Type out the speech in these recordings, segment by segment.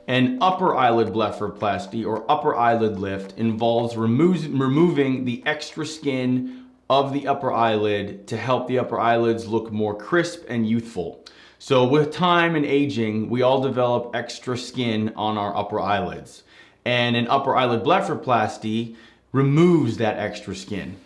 An upper eyelid blepharoplasty or upper eyelid lift involves removing the extra skin of the upper eyelid to help the upper eyelids look more crisp and youthful. So with time and aging, we all develop extra skin on our upper eyelids. And an upper eyelid blepharoplasty removes that extra skin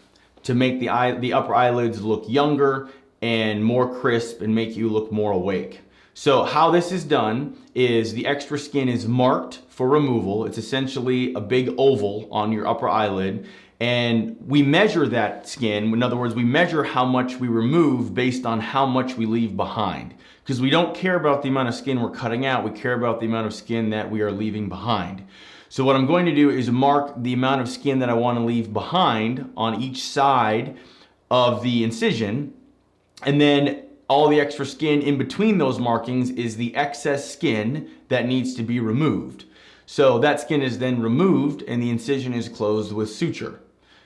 to make the upper eyelids look younger and more crisp and make you look more awake. So how this is done is the extra skin is marked for removal. It's essentially a big oval on your upper eyelid, and we measure that skin. In other words, we measure how much we remove based on how much we leave behind. Because we don't care about the amount of skin we're cutting out, we care about the amount of skin that we are leaving behind. So what I'm going to do is mark the amount of skin that I want to leave behind on each side of the incision, and then all the extra skin in between those markings is the excess skin that needs to be removed. So that skin is then removed and the incision is closed with suture.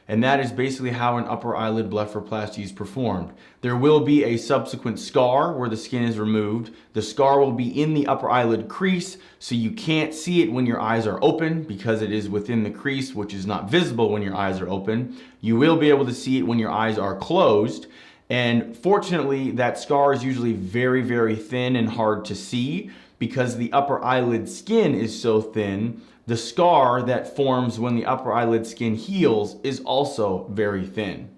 And that is basically how an upper eyelid blepharoplasty is performed. There will be a subsequent scar where the skin is removed. The scar will be in the upper eyelid crease, so you can't see it when your eyes are open because it is within the crease, which is not visible when your eyes are open. You will be able to see it when your eyes are closed. And fortunately, that scar is usually very, very thin and hard to see because the upper eyelid skin is so thin. The scar that forms when the upper eyelid skin heals is also very thin.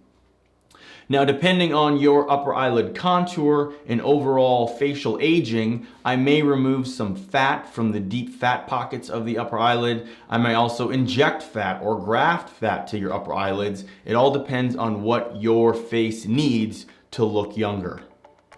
Now, depending on your upper eyelid contour and overall facial aging, I may remove some fat from the deep fat pockets of the upper eyelid. I may also inject fat or graft fat to your upper eyelids. It all depends on what your face needs to look younger.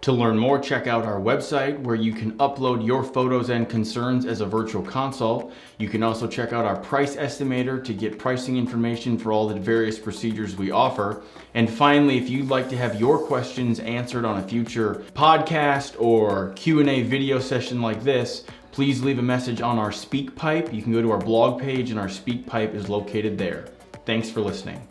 To learn more, check out our website where you can upload your photos and concerns as a virtual consult. You can also check out our price estimator to get pricing information for all the various procedures we offer. And finally, if you'd like to have your questions answered on a future podcast or Q&A video session like this, please leave a message on our SpeakPipe. You can go to our blog page and our SpeakPipe is located there. Thanks for listening.